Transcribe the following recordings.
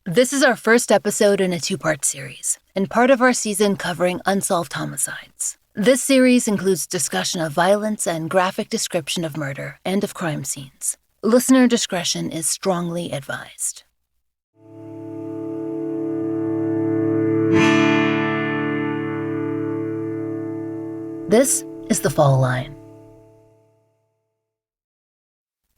This is our first episode in a two-part series, and part of our season covering Unsolved Homicides. This series includes discussion of violence and graphic description of murder and of crime scenes. Listener discretion is strongly advised. This is The Fall Line.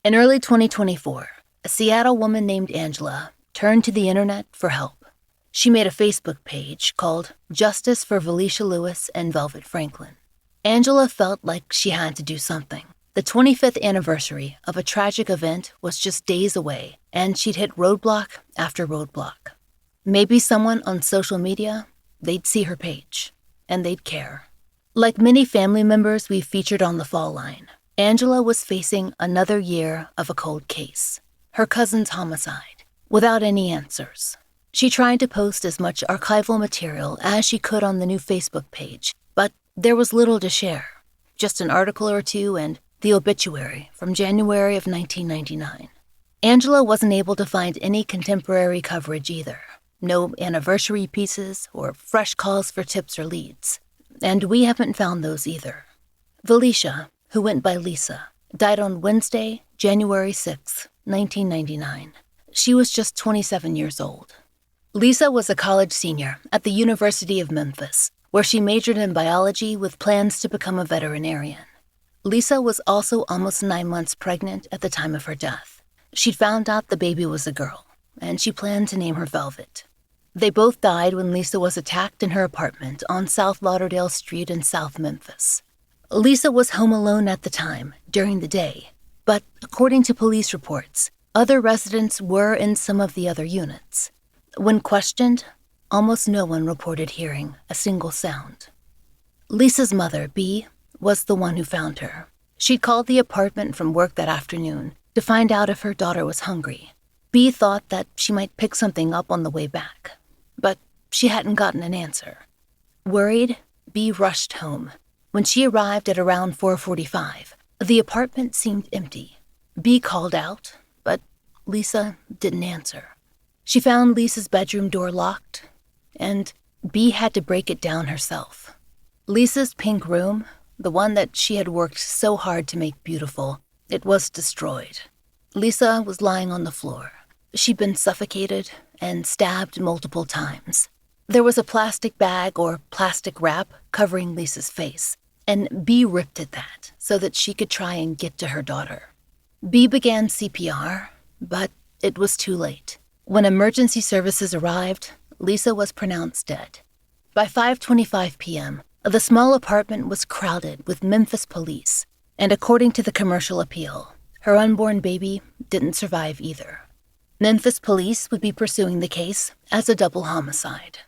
In early 2024, a Seattle woman named Angela turned to the internet for help. She made a Facebook page called Justice for Velecia Lewis and Velvet Franklin. Angela felt like she had to do something. The 25th anniversary of a tragic event was just days away, and she'd hit roadblock after roadblock. Maybe someone on social media, they'd see her page, and they'd care. Like many family members we've featured on The Fall Line, Angela was facing another year of a cold case, her cousin's homicide, without any answers. She tried to post as much archival material as she could on the new Facebook page, but there was little to share. Just an article or two and the obituary from January of 1999. Angela wasn't able to find any contemporary coverage either. No anniversary pieces or fresh calls for tips or leads. And we haven't found those either. Velecia, who went by Lisa, died on Wednesday, January 6, 1999. She was just 27 years old. Lisa was a college senior at the University of Memphis, where she majored in biology with plans to become a veterinarian. Lisa was also almost 9 months pregnant at the time of her death. She'd found out the baby was a girl, and she planned to name her Velvet. They both died when Lisa was attacked in her apartment on South Lauderdale Street in South Memphis. Lisa was home alone at the time, during the day, but according to police reports, other residents were in some of the other units. When questioned, almost no one reported hearing a single sound. Lisa's mother, Bea, was the one who found her. She'd called the apartment from work that afternoon to find out if her daughter was hungry. Bea thought that she might pick something up on the way back, but she hadn't gotten an answer. Worried, Bea rushed home. When she arrived at around 4:45, the apartment seemed empty. Bea called out, but Lisa didn't answer. She found Lisa's bedroom door locked, and Bea had to break it down herself. Lisa's pink room, the one that she had worked so hard to make beautiful, it was destroyed. Lisa was lying on the floor. She'd been suffocated and stabbed multiple times. There was a plastic bag or plastic wrap covering Lisa's face, and Bea ripped at that so that she could try and get to her daughter. Bea began CPR, but it was too late. When emergency services arrived, Lisa was pronounced dead. By 5:25 p.m., the small apartment was crowded with Memphis police, and according to the commercial appeal, her unborn baby didn't survive either. Memphis police would be pursuing the case as a double homicide.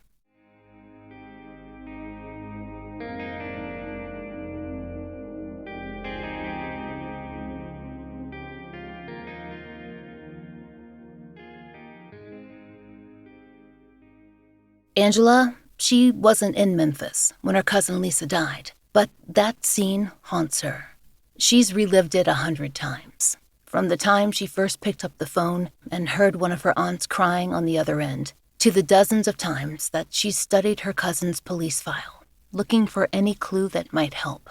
Angela, she wasn't in Memphis when her cousin Lisa died, but that scene haunts her. She's relived it 100 times. From the time she first picked up the phone and heard one of her aunts crying on the other end, to the dozens of times that she's studied her cousin's police file, looking for any clue that might help.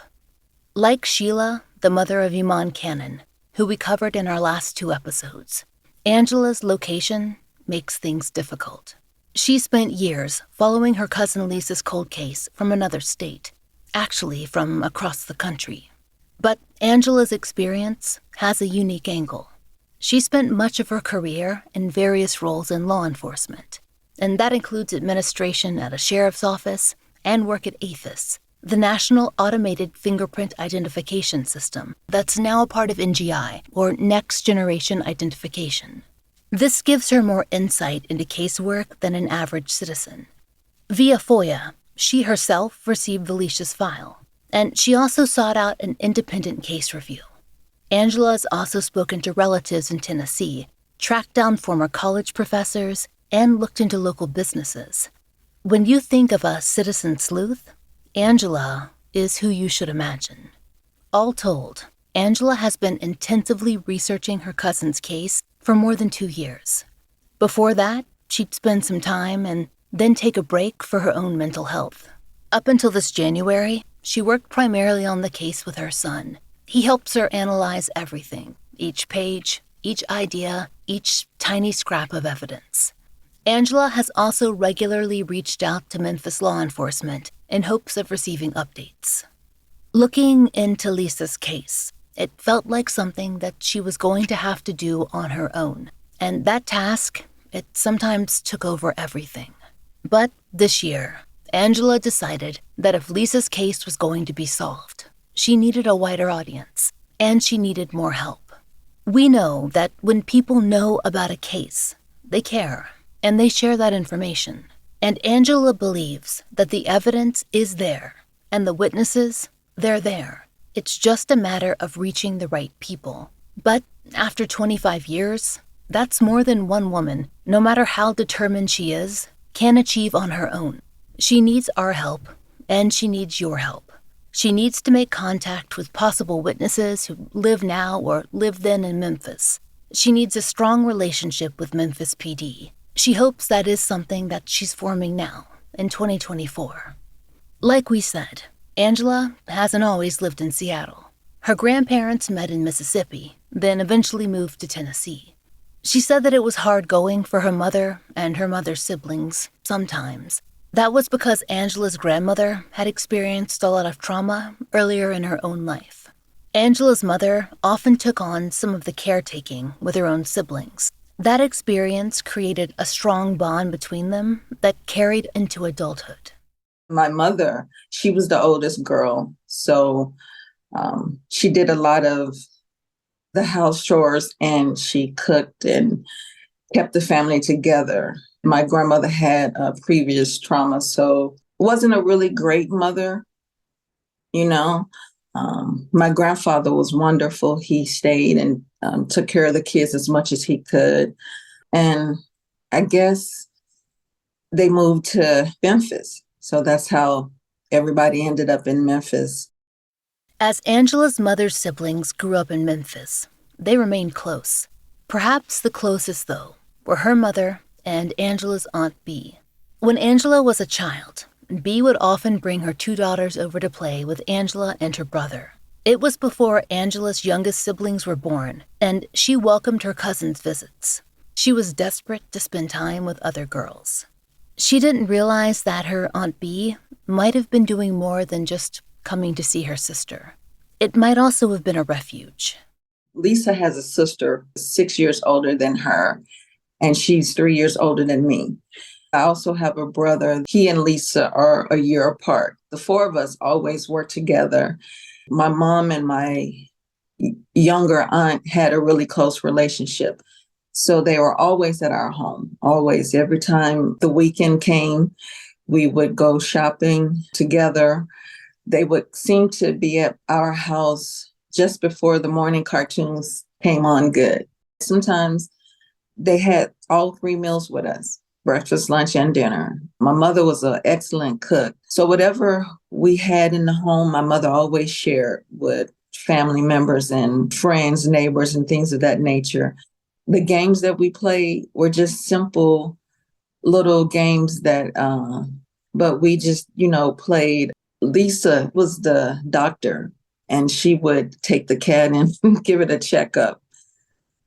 Like Sheila, the mother of Iman Cannon, who we covered in our last 2 episodes, Angela's location makes things difficult. She spent years following her cousin Lisa's cold case from another state, actually from across the country. But Angela's experience has a unique angle. She spent much of her career in various roles in law enforcement, and that includes administration at a sheriff's office and work at AFIS, the National Automated Fingerprint Identification System that's now a part of NGI, or Next Generation Identification. This gives her more insight into casework than an average citizen. Via FOIA, she herself received Velecia's file, and she also sought out an independent case review. Angela has also spoken to relatives in Tennessee, tracked down former college professors, and looked into local businesses. When you think of a citizen sleuth, Angela is who you should imagine. All told, Angela has been intensively researching her cousin's case for more than 2 years. Before that, She'd spend some time and then take a break for her own mental health. Up until this January, she worked primarily on the case with her son. He helps her analyze everything, each page, each idea, each tiny scrap of evidence. Angela has also regularly reached out to Memphis law enforcement in hopes of receiving updates. Looking into Lisa's case, it felt like something that she was going to have to do on her own. And that task, it sometimes took over everything. But this year, Angela decided that if Lisa's case was going to be solved, she needed a wider audience, and she needed more help. We know that when people know about a case, they care, and they share that information. And Angela believes that the evidence is there, and the witnesses, they're there. It's just a matter of reaching the right people. But after 25 years, that's more than one woman, no matter how determined she is, can achieve on her own. She needs our help, and she needs your help. She needs to make contact with possible witnesses who live now or lived then in Memphis. She needs a strong relationship with Memphis PD. She hopes that is something that she's forming now, in 2024. Like we said, Angela hasn't always lived in Seattle. Her grandparents met in Mississippi, then eventually moved to Tennessee. She said that it was hard going for her mother and her mother's siblings, sometimes. That was because Angela's grandmother had experienced a lot of trauma earlier in her own life. Angela's mother often took on some of the caretaking with her own siblings. That experience created a strong bond between them that carried into adulthood. My mother, she was the oldest girl, so she did a lot of the house chores, and she cooked and kept the family together. My grandmother had a previous trauma, so wasn't a really great mother, you know. My grandfather was wonderful. He stayed and took care of the kids as much as he could. And I guess they moved to Memphis. So that's how everybody ended up in Memphis. As Angela's mother's siblings grew up in Memphis, they remained close. Perhaps the closest, though, were her mother and Angela's Aunt Bee. When Angela was a child, Bee would often bring her two daughters over to play with Angela and her brother. It was before Angela's youngest siblings were born, and she welcomed her cousins' visits. She was desperate to spend time with other girls. She didn't realize that her Aunt Bee might have been doing more than just coming to see her sister. It might also have been a refuge. Lisa has a sister 6 years older than her, and she's 3 years older than me. I also have a brother. He and Lisa are a year apart. The four of us always work together. My mom and my younger aunt had a really close relationship. So they were always at our home, always. Every time the weekend came, we would go shopping together. They would seem to be at our house just before the morning cartoons came on good. Sometimes they had all three meals with us, breakfast, lunch, and dinner. My mother was an excellent cook. So whatever we had in the home, my mother always shared with family members and friends, neighbors, and things of that nature. The games that we played were just simple little games that, but we just, played. Lisa was the doctor, and she would take the cat and give it a checkup.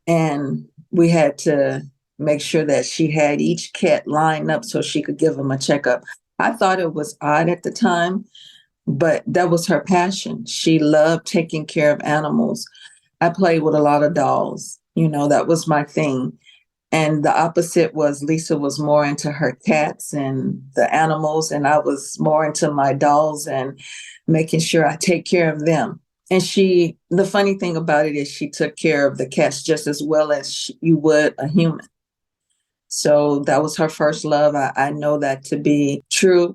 And we had to make sure that she had each cat lined up so she could give them a checkup. I thought it was odd at the time, but that was her passion. She loved taking care of animals. I played with a lot of dolls. That was my thing. And the opposite was Lisa was more into her cats and the animals, and I was more into my dolls and making sure I take care of them. And the funny thing about it is she took care of the cats just as well as you would a human. So that was her first love. I know that to be true.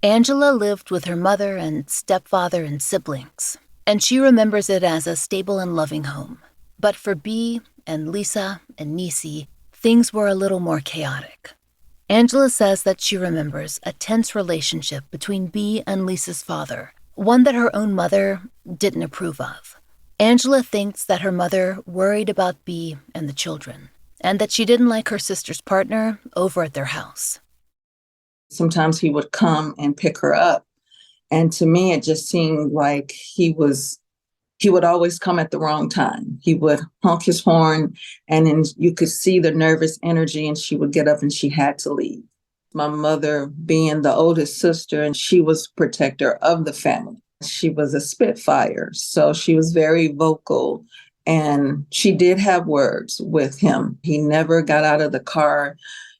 Angela lived with her mother and stepfather and siblings, and she remembers it as a stable and loving home. But for Bee and Lisa and Nisi, things were a little more chaotic. Angela says that she remembers a tense relationship between Bee and Lisa's father, one that her own mother didn't approve of. Angela thinks that her mother worried about Bee and the children. and that she didn't like her sister's partner over at their house. Sometimes he would come and pick her up. And to me, it just seemed like he would always come at the wrong time. He would honk his horn, and then you could see the nervous energy, and she would get up and she had to leave. My mother, being the oldest sister, and she was protector of the family. She was a spitfire, so she was very vocal, and she did have words with him. He never got out of the car,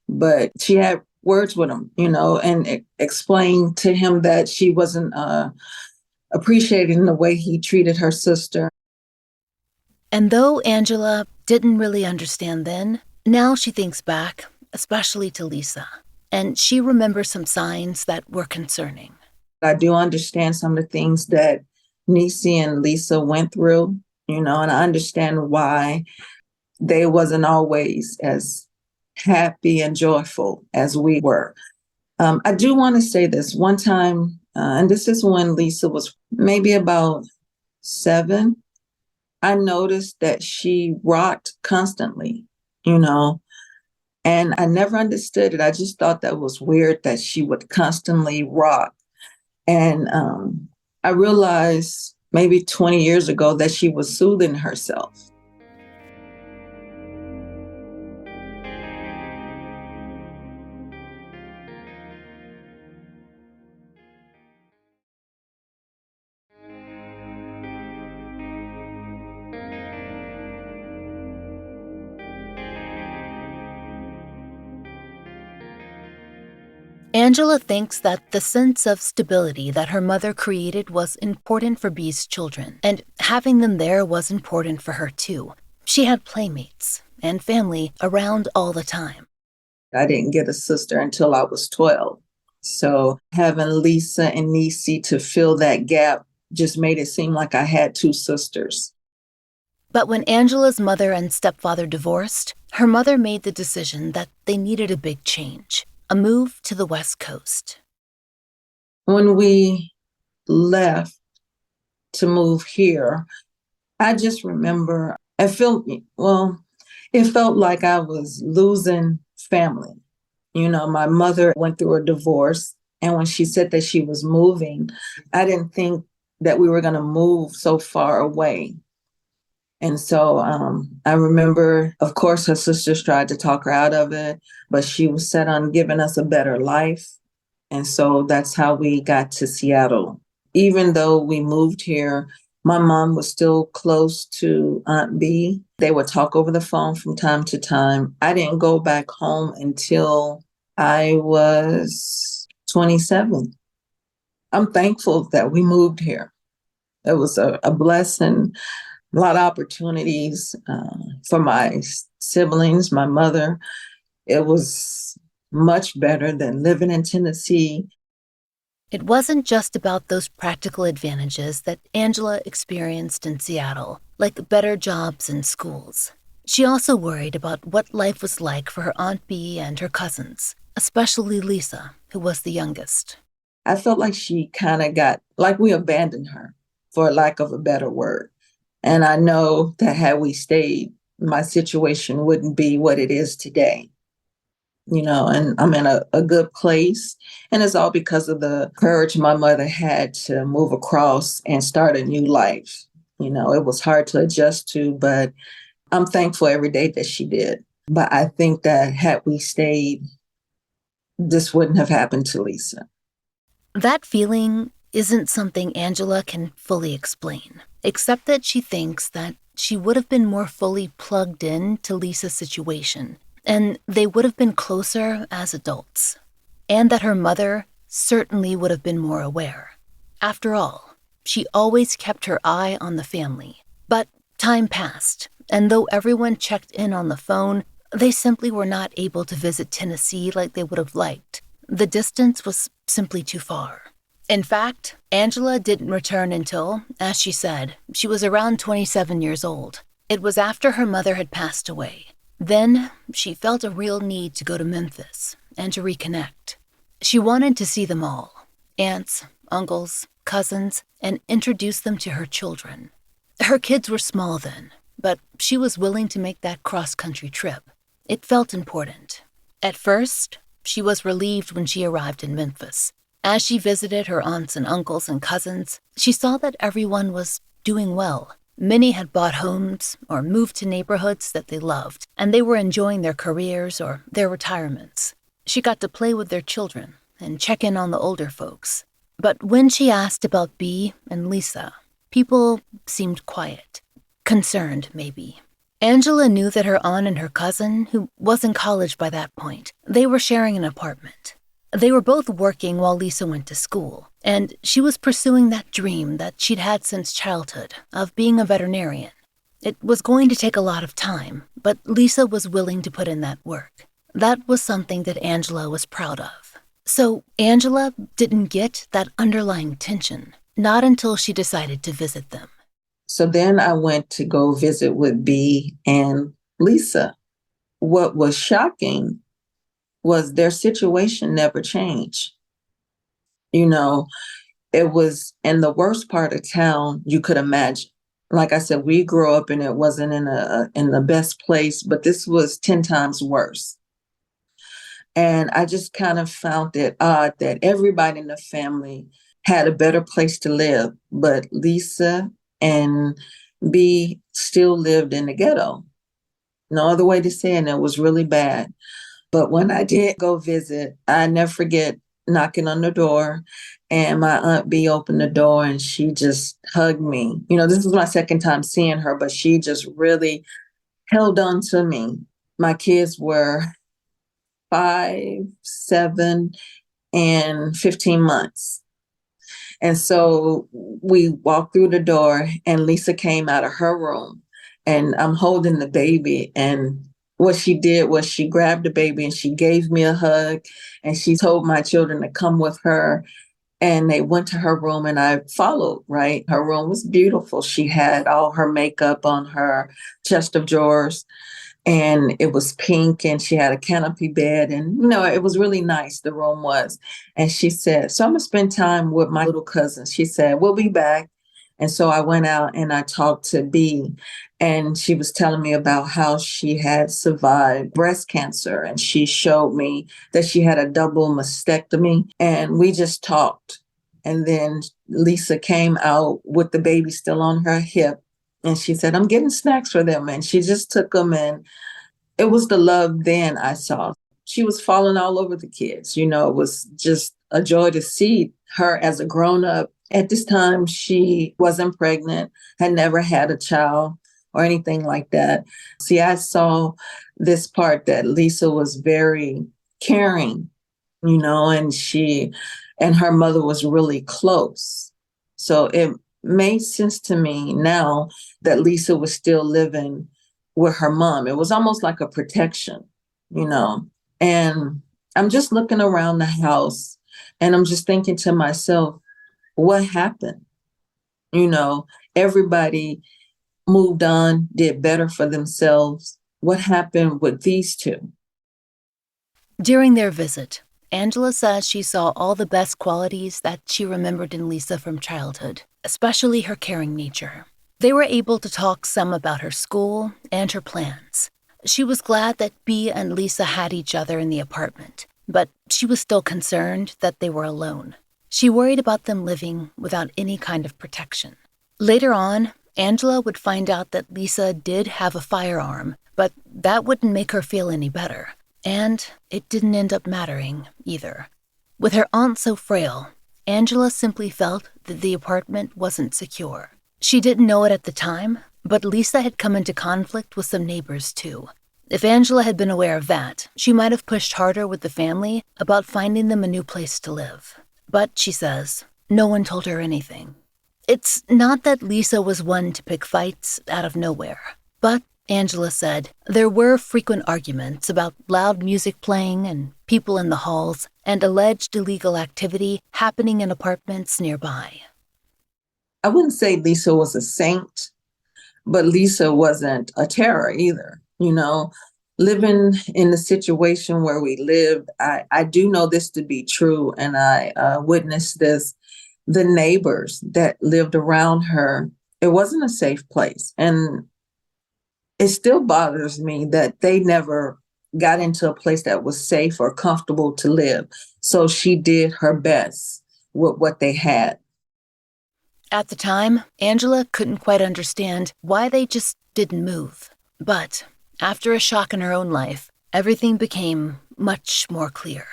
but she had words with him, and explained to him that she wasn't appreciating the way he treated her sister. And though Angela didn't really understand then, now she thinks back, especially to Lisa, and she remembers some signs that were concerning. I do understand some of the things that Niecy and Lisa went through, and I understand why they wasn't always as happy and joyful as we were. I do want to say this one time, and this is when Lisa was maybe about 7. I noticed that she rocked constantly, and I never understood it. I just thought that was weird that she would constantly rock. And I realized maybe 20 years ago that she was soothing herself. Angela thinks that the sense of stability that her mother created was important for Bee's children, and having them there was important for her too. She had playmates and family around all the time. I didn't get a sister until I was 12. So having Lisa and Niecy to fill that gap just made it seem like I had 2 sisters. But when Angela's mother and stepfather divorced, her mother made the decision that they needed a big change. A move to the West Coast. When we left to move here, I just remember it felt like I was losing family. My mother went through a divorce, and when she said that she was moving, I didn't think that we were going to move so far away. And so I remember, of course, her sisters tried to talk her out of it, but she was set on giving us a better life. And so that's how we got to Seattle. Even though we moved here, my mom was still close to Aunt B. They would talk over the phone from time to time. I didn't go back home until I was 27. I'm thankful that we moved here. It was a blessing. A lot of opportunities for my siblings, my mother. It was much better than living in Tennessee. It wasn't just about those practical advantages that Angela experienced in Seattle, like better jobs and schools. She also worried about what life was like for her Aunt Bee and her cousins, especially Lisa, who was the youngest. I felt like she kind of got, like we abandoned her, for lack of a better word. And I know that had we stayed, my situation wouldn't be what it is today. And I'm in a good place. And it's all because of the courage my mother had to move across and start a new life. It was hard to adjust to, but I'm thankful every day that she did. But I think that had we stayed, this wouldn't have happened to Lisa. That feeling isn't something Angela can fully explain, except that she thinks that she would have been more fully plugged in to Lisa's situation, and they would have been closer as adults, and that her mother certainly would have been more aware. After all, she always kept her eye on the family. But time passed, and though everyone checked in on the phone, they simply were not able to visit Tennessee like they would have liked. The distance was simply too far. In fact, Angela didn't return until, as she said, she was around 27 years old. It was after her mother had passed away. Then she felt a real need to go to Memphis and to reconnect. She wanted to see them all, aunts, uncles, cousins, and introduce them to her children. Her kids were small then, but she was willing to make that cross-country trip. It felt important. At first, she was relieved when she arrived in Memphis. As she visited her aunts and uncles and cousins, she saw that everyone was doing well. Many had bought homes or moved to neighborhoods that they loved, and they were enjoying their careers or their retirements. She got to play with their children and check in on the older folks. But when she asked about Bea and Lisa, people seemed quiet. Concerned, maybe. Angela knew that her aunt and her cousin, who was in college by that point, they were sharing an apartment. They were both working while Lisa went to school, and she was pursuing that dream that she'd had since childhood of being a veterinarian. It was going to take a lot of time, but Lisa was willing to put in that work. That was something that Angela was proud of. So Angela didn't get that underlying tension, not until she decided to visit them. So then I went to go visit with Bea and Lisa. What was shocking was their situation never changed. You know, it was in the worst part of town you could imagine. Like I said, we grew up and it wasn't in the best place, but this was 10 times worse. And I just kind of found it odd that everybody in the family had a better place to live, but Lisa and Bea still lived in the ghetto. No other way to say it, and it was really bad. But when I did go visit, I never forget knocking on the door, and my Aunt Bea opened the door and she just hugged me. This was my second time seeing her, but she just really held on to me. My kids were 5, 7, and 15 months. And so we walked through the door and Lisa came out of her room and I'm holding the baby. And what she did was she grabbed the baby and she gave me a hug and she told my children to come with her. And they went to her room and I followed, right? Her room was beautiful. She had all her makeup on her chest of drawers. And it was pink and she had a canopy bed and, it was really nice, the room was. And she said, so I'm going to spend time with my little cousin. She said, we'll be back. And so I went out and I talked to Bea and she was telling me about how she had survived breast cancer. And she showed me that she had a double mastectomy and we just talked. And then Lisa came out with the baby still on her hip. And she said, I'm getting snacks for them. And she just took them. And it was the love then I saw. She was falling all over the kids. It was just a joy to see her as a grown up. At this time, she wasn't pregnant, had never had a child or anything like that. See, I saw this part that Lisa was very caring, and she and her mother was really close. So it made sense to me now that Lisa was still living with her mom. It was almost like a protection, and I'm just looking around the house and I'm just thinking to myself, what happened? Everybody moved on, did better for themselves. What happened with these two? During their visit, Angela says she saw all the best qualities that she remembered in Lisa from childhood, especially her caring nature. They were able to talk some about her school and her plans. She was glad that Bea and Lisa had each other in the apartment, but she was still concerned that they were alone. She worried about them living without any kind of protection. Later on, Angela would find out that Lisa did have a firearm, but that wouldn't make her feel any better. And it didn't end up mattering either. With her aunt so frail, Angela simply felt that the apartment wasn't secure. She didn't know it at the time, but Lisa had come into conflict with some neighbors too. If Angela had been aware of that, she might have pushed harder with the family about finding them a new place to live. But, she says, no one told her anything. It's not that Lisa was one to pick fights out of nowhere, but Angela said there were frequent arguments about loud music playing and people in the halls and alleged illegal activity happening in apartments nearby. I wouldn't say Lisa was a saint, but Lisa wasn't a terror either. Living in the situation where we lived, I do know this to be true, and I witnessed this. The neighbors that lived around her, it wasn't a safe place. And it still bothers me that they never got into a place that was safe or comfortable to live. So she did her best with what they had. At the time, Angela couldn't quite understand why they just didn't move. But after a shock in her own life, everything became much more clear.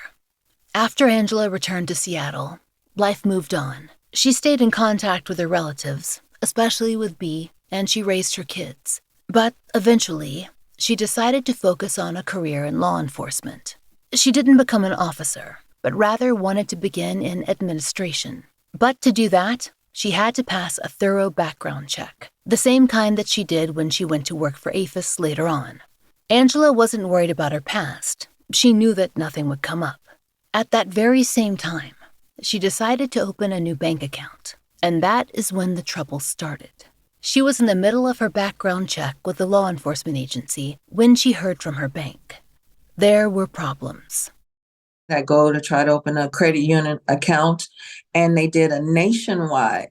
After Angela returned to Seattle, life moved on. She stayed in contact with her relatives, especially with Bea, and she raised her kids. But eventually, she decided to focus on a career in law enforcement. She didn't become an officer, but rather wanted to begin in administration. But to do that, she had to pass a thorough background check, the same kind that she did when she went to work for APHIS later on. Angela wasn't worried about her past. She knew that nothing would come up. At that very same time, she decided to open a new bank account, and that is when the trouble started. She was in the middle of her background check with the law enforcement agency when she heard from her bank. There were problems. I go to try to open a credit union account, and they did a nationwide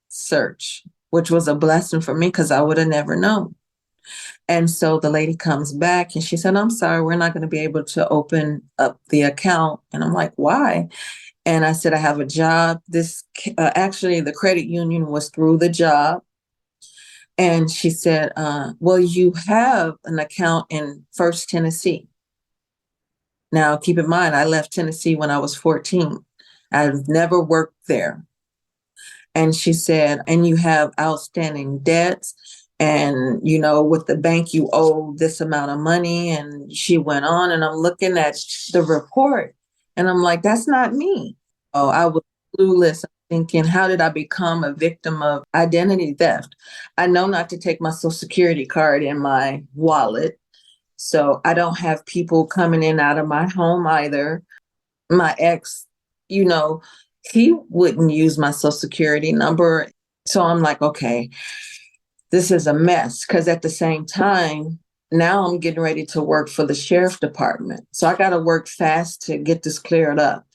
search, which was a blessing for me because I would have never known. And so the lady comes back and she said, "I'm sorry, we're not going to be able to open up the account." And I'm like, "Why?" And I said, "I have a job." Actually, the credit union was through the job. And she said, "Well, you have an account in First Tennessee." Now, keep in mind, I left Tennessee when I was 14. I've never worked there. And she said, "And you have outstanding debts. And, with the bank, you owe this amount of money." And she went on, and I'm looking at the report, and I'm like, "That's not me." Oh, I was clueless, thinking, how did I become a victim of identity theft? I know not to take my Social Security card in my wallet. So I don't have people coming in and out of my home either. My ex, you know, he wouldn't use my Social Security number. So I'm like, okay, this is a mess. Because at the same time, now I'm getting ready to work for the sheriff department. So I got to work fast to get this cleared up.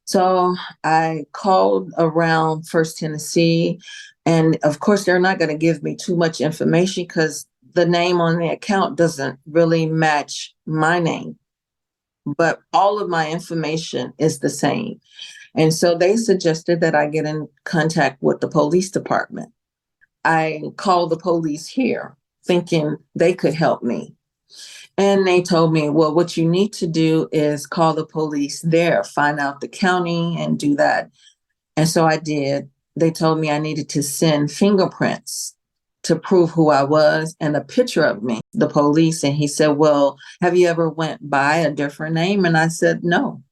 So I called around First Tennessee. And of course, they're not going to give me too much information because the name on the account doesn't really match my name. But all of my information is the same. And so they suggested that I get in contact with the police department. I called the police here thinking they could help me. And they told me, well, what you need to do is call the police there, find out the county and do that. And so I did. They told me I needed to send fingerprints to prove who I was and a picture of me, the police. And he said, well, have you ever went by a different name? And I said, no.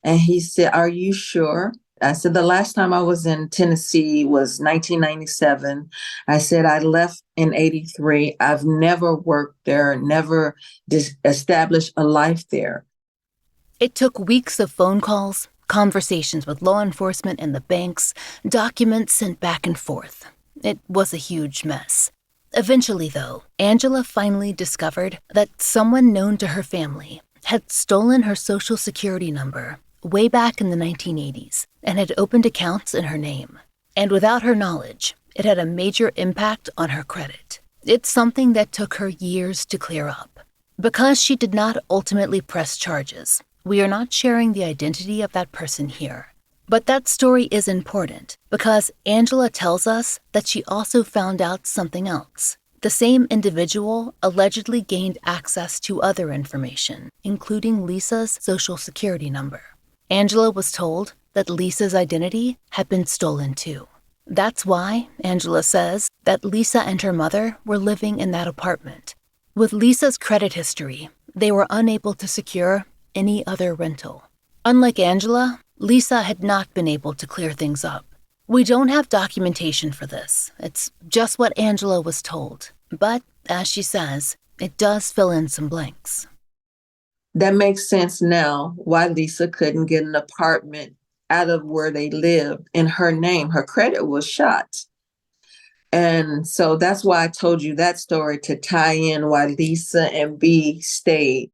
And he said, are you sure? I said, the last time I was in Tennessee was 1997. I said, I left in 83. I've never worked there, never established a life there. It took weeks of phone calls, conversations with law enforcement and the banks, documents sent back and forth. It was a huge mess. Eventually, though, Angela finally discovered that someone known to her family had stolen her Social Security number way back in the 1980s and had opened accounts in her name. And without her knowledge, it had a major impact on her credit. It's something that took her years to clear up. Because she did not ultimately press charges, we are not sharing the identity of that person here. But that story is important because Angela tells us that she also found out something else. The same individual allegedly gained access to other information, including Lisa's Social Security number. Angela was told that Lisa's identity had been stolen too. That's why, Angela says, that Lisa and her mother were living in that apartment. With Lisa's credit history, they were unable to secure any other rental. Unlike Angela, Lisa had not been able to clear things up. We don't have documentation for this. It's just what Angela was told. But, as she says, it does fill in some blanks. That makes sense now why Lisa couldn't get an apartment out of where they lived in her name. Her credit was shot. And so that's why I told you that story to tie in why Lisa and Bea stayed.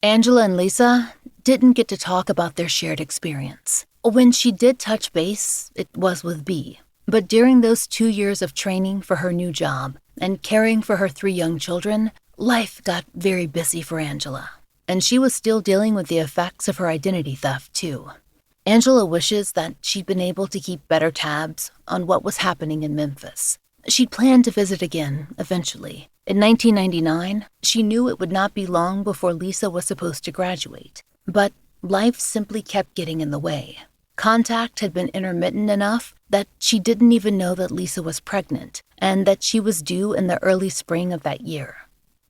Angela and Lisa didn't get to talk about their shared experience. When she did touch base, it was with B. But during those 2 years of training for her new job and caring for her 3 young children, life got very busy for Angela. And she was still dealing with the effects of her identity theft, too. Angela wishes that she'd been able to keep better tabs on what was happening in Memphis. She'd planned to visit again, eventually. In 1999, she knew it would not be long before Lisa was supposed to graduate. But life simply kept getting in the way. Contact had been intermittent enough that she didn't even know that Lisa was pregnant and that she was due in the early spring of that year.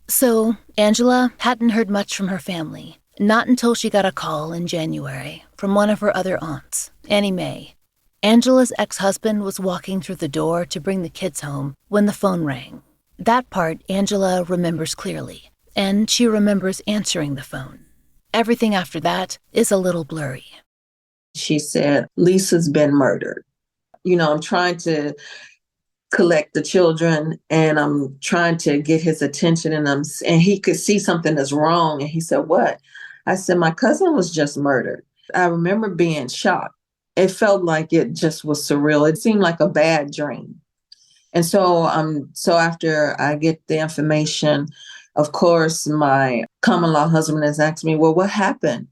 So, Angela hadn't heard much from her family, not until she got a call in January from one of her other aunts, Annie Mae. Angela's ex-husband was walking through the door to bring the kids home when the phone rang. That part Angela remembers clearly, and she remembers answering the phone. Everything after that is a little blurry. She said, Lisa's been murdered. I'm trying to collect the children and I'm trying to get his attention and he could see something that's wrong. And he said, what? I said, my cousin was just murdered. I remember being shocked. It felt like it just was surreal. It seemed like a bad dream. And so after I get the information, of course, my common law husband has asked me, well, what happened?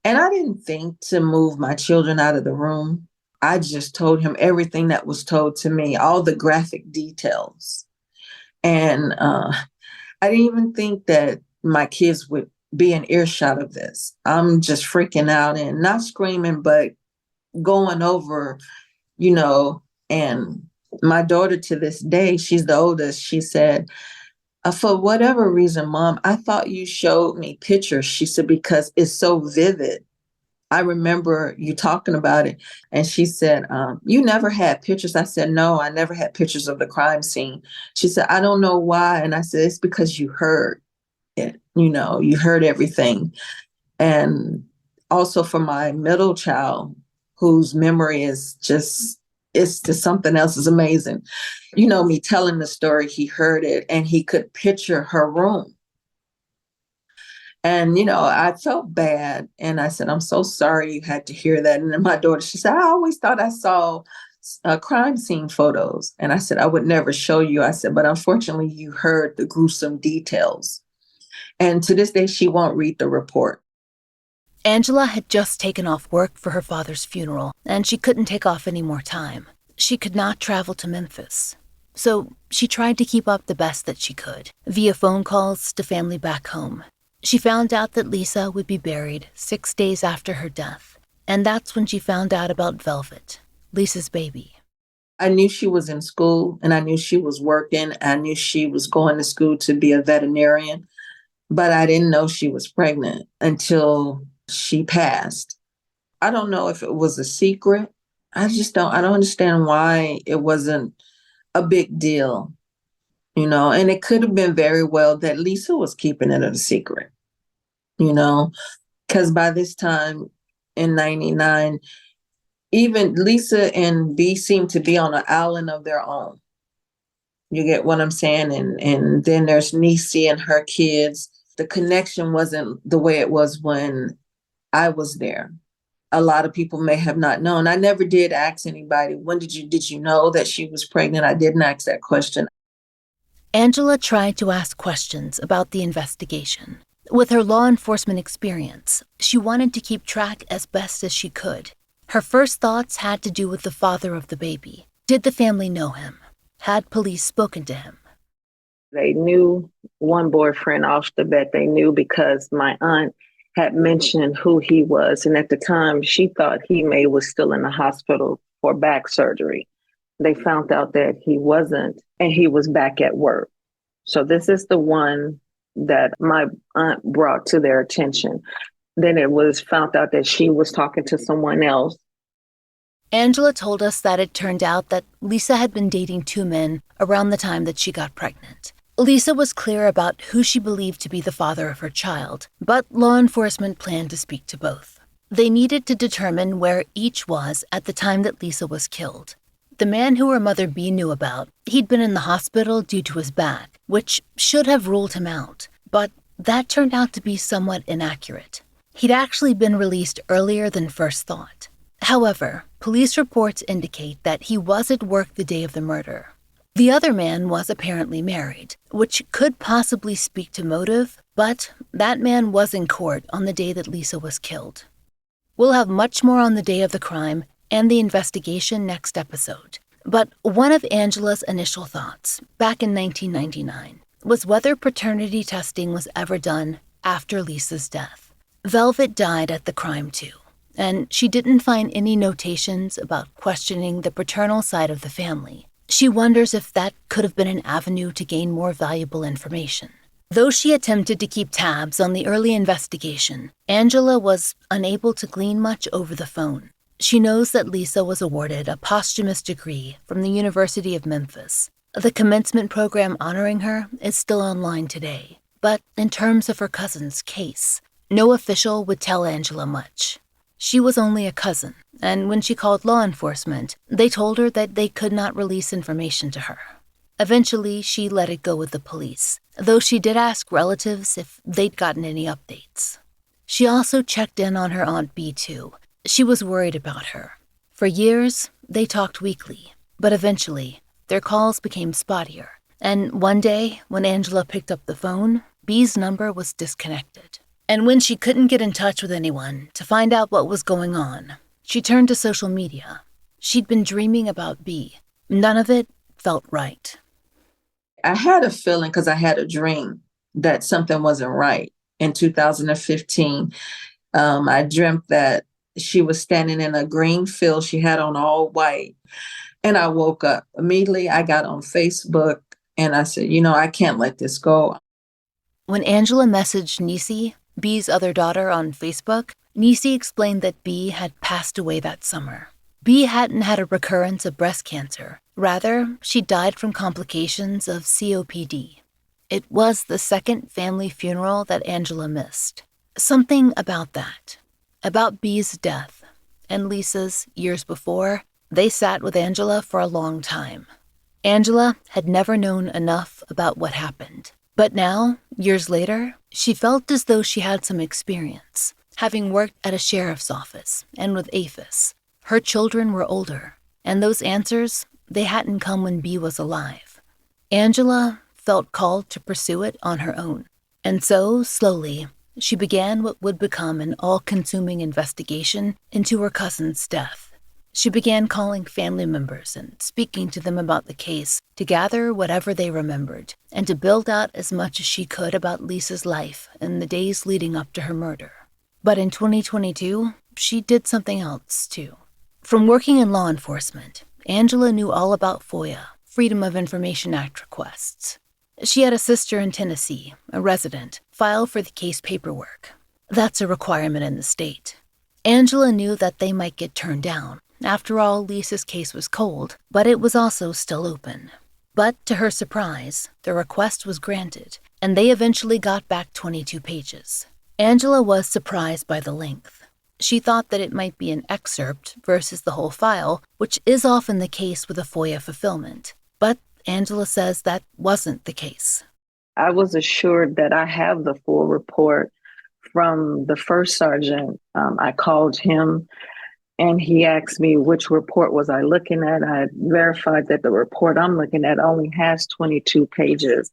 And I didn't think to move my children out of the room. I just told him everything that was told to me, all the graphic details. And I didn't even think that my kids would be in earshot of this. I'm just freaking out and not screaming, but going over, and my daughter to this day, she's the oldest, she said, for whatever reason, Mom, I thought you showed me pictures. She said, because it's so vivid. I remember you talking about it. And she said, you never had pictures. I said, no, I never had pictures of the crime scene. She said, I don't know why. And I said, it's because you heard it. You heard everything. And also for my middle child, whose memory is just, it's just something else is amazing. Me telling the story, he heard it and he could picture her room. And, I felt bad. And I said, I'm so sorry you had to hear that. And then my daughter, she said, I always thought I saw crime scene photos. And I said, I would never show you. I said, but unfortunately, you heard the gruesome details. And to this day, she won't read the report. Angela had just taken off work for her father's funeral, and she couldn't take off any more time. She could not travel to Memphis. So she tried to keep up the best that she could, via phone calls to family back home. She found out that Lisa would be buried 6 days after her death, and that's when she found out about Velvet, Lisa's baby. I knew she was in school, and I knew she was working. I knew she was going to school to be a veterinarian, but I didn't know she was pregnant until she passed. I don't know if it was a secret. I don't understand why it wasn't a big deal, and it could have been very well that Lisa was keeping it a secret, because by this time in 99, even Lisa and B seemed to be on an island of their own. You get what I'm saying? And then there's Niecy and her kids. The connection wasn't the way it was when I was there. A lot of people may have not known. I never did ask anybody, when did you know that she was pregnant? I didn't ask that question. Angela tried to ask questions about the investigation. With her law enforcement experience, she wanted to keep track as best as she could. Her first thoughts had to do with the father of the baby. Did the family know him? Had police spoken to him? They knew one boyfriend off the bat. They knew because my aunt had mentioned who he was. And at the time, she thought he was still in the hospital for back surgery. They found out that he wasn't, and he was back at work. So this is the one that my aunt brought to their attention. Then it was found out that she was talking to someone else. Angela told us that it turned out that Lisa had been dating 2 men around the time that she got pregnant. Lisa was clear about who she believed to be the father of her child, but law enforcement planned to speak to both. They needed to determine where each was at the time that Lisa was killed. The man who her mother B knew about, he'd been in the hospital due to his back, which should have ruled him out. But that turned out to be somewhat inaccurate. He'd actually been released earlier than first thought. However, police reports indicate that he was at work the day of the murder. The other man was apparently married, which could possibly speak to motive, but that man was in court on the day that Lisa was killed. We'll have much more on the day of the crime and the investigation next episode. But one of Angela's initial thoughts, back in 1999, was whether paternity testing was ever done after Lisa's death. Velvet died at the crime too, and she didn't find any notations about questioning the paternal side of the family. She wonders if that could have been an avenue to gain more valuable information. Though she attempted to keep tabs on the early investigation, Angela was unable to glean much over the phone. She knows that Lisa was awarded a posthumous degree from the University of Memphis. The commencement program honoring her is still online today, but in terms of her cousin's case, no official would tell Angela much. She was only a cousin, and when she called law enforcement, they told her that they could not release information to her. Eventually, she let it go with the police, though she did ask relatives if they'd gotten any updates. She also checked in on her Aunt Bee too. She was worried about her. For years, they talked weekly, but eventually, their calls became spottier. And one day, when Angela picked up the phone, Bee's number was disconnected. And when she couldn't get in touch with anyone to find out what was going on, she turned to social media. She'd been dreaming about Bee. None of it felt right. I had a feeling because I had a dream that something wasn't right. In 2015, I dreamt that she was standing in a green field. She had on all white. And I woke up. Immediately, I got on Facebook and I said, I can't let this go. When Angela messaged Nisi, Bee's other daughter, on Facebook, Nisi explained that Bee had passed away that summer. Bee hadn't had a recurrence of breast cancer. Rather, she died from complications of COPD. It was the second family funeral that Angela missed. Something about that, about Bee's death, and Lisa's years before, they sat with Angela for a long time. Angela had never known enough about what happened. But now, years later, she felt as though she had some experience, having worked at a sheriff's office and with APHIS. Her children were older, and those answers, they hadn't come when Bee was alive. Angela felt called to pursue it on her own. And so, slowly, she began what would become an all-consuming investigation into her cousin's death. She began calling family members and speaking to them about the case to gather whatever they remembered and to build out as much as she could about Lisa's life in the days leading up to her murder. But in 2022, she did something else, too. From working in law enforcement, Angela knew all about FOIA, Freedom of Information Act requests. She had a sister in Tennessee, a resident, file for the case paperwork. That's a requirement in the state. Angela knew that they might get turned down. After all, Lisa's case was cold, but it was also still open. But to her surprise, the request was granted, and they eventually got back 22 pages. Angela was surprised by the length. She thought that it might be an excerpt versus the whole file, which is often the case with a FOIA fulfillment. But Angela says that wasn't the case. I was assured that I have the full report from the first sergeant. I called him and he asked me which report was I looking at. I verified that the report I'm looking at only has 22 pages.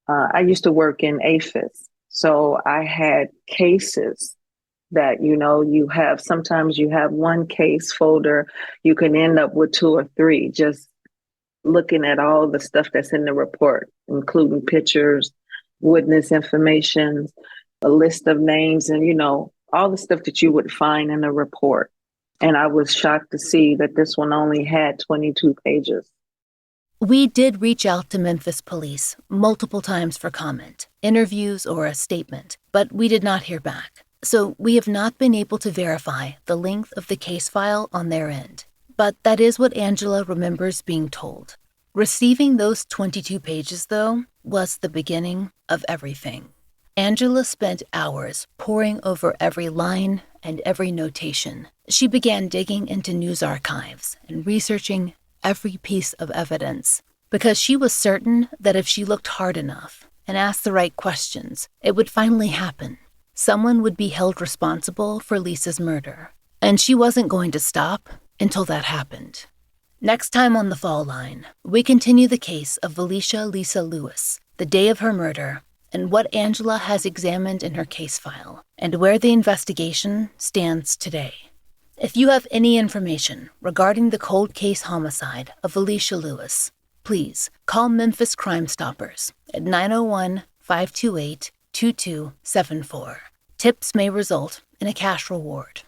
I used to work in APHIS, so I had cases that, sometimes you have one case folder, you can end up with 2 or 3, just looking at all the stuff that's in the report, including pictures, witness information, a list of names, and, all the stuff that you would find in a report. And I was shocked to see that this one only had 22 pages. We did reach out to Memphis police multiple times for comment, interviews, or a statement, but we did not hear back. So we have not been able to verify the length of the case file on their end. But that is what Angela remembers being told. Receiving those 22 pages, though, was the beginning of everything. Angela spent hours poring over every line and every notation. She began digging into news archives and researching every piece of evidence because she was certain that if she looked hard enough and asked the right questions, it would finally happen. Someone would be held responsible for Lisa's murder. And she wasn't going to stop until that happened. Next time on The Fall Line, we continue the case of Velecia Lisa Lewis, the day of her murder, and what Angela has examined in her case file, and where the investigation stands today. If you have any information regarding the cold case homicide of Velecia Lewis, please call Memphis Crime Stoppers at 901-528-2274. Tips may result in a cash reward.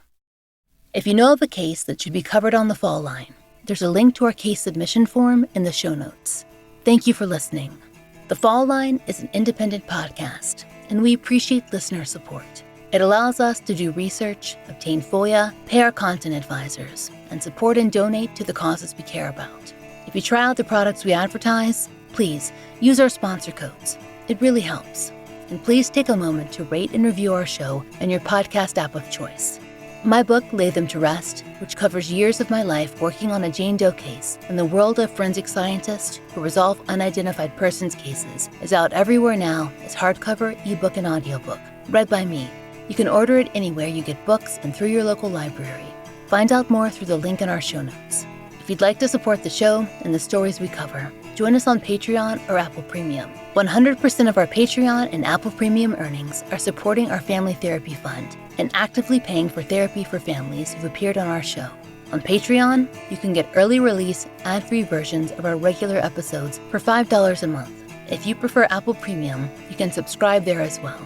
If you know of a case that should be covered on The Fall Line, there's a link to our case submission form in the show notes. Thank you for listening. The Fall Line is an independent podcast, and we appreciate listener support. It allows us to do research, obtain FOIA, pay our content advisors, and support and donate to the causes we care about. If you try out the products we advertise, please use our sponsor codes. It really helps. And please take a moment to rate and review our show in your podcast app of choice. My book, Lay Them to Rest, which covers years of my life working on a Jane Doe case in the world of forensic scientists who resolve unidentified persons cases, is out everywhere now as hardcover, ebook, and audiobook, read by me. You can order it anywhere you get books and through your local library. Find out more through the link in our show notes. If you'd like to support the show and the stories we cover, join us on Patreon or Apple Premium. 100% of our Patreon and Apple Premium earnings are supporting our Family Therapy Fund and actively paying for therapy for families who've appeared on our show. On Patreon, you can get early release, ad-free versions of our regular episodes for $5 a month. If you prefer Apple Premium, you can subscribe there as well.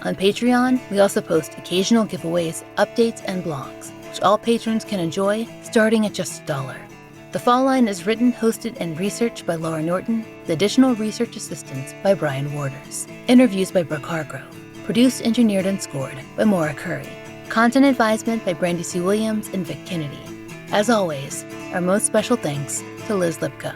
On Patreon, we also post occasional giveaways, updates, and blogs, which all patrons can enjoy starting at just $1. The Fall Line is written, hosted, and researched by Laurah Norton, with additional research assistance by Brian Waters. Interviews by Brooke Hargrove. Produced, engineered, and scored by Maura Curry. Content advisement by Brandy C. Williams and Vic Kennedy. As always, our most special thanks to Liz Lipka.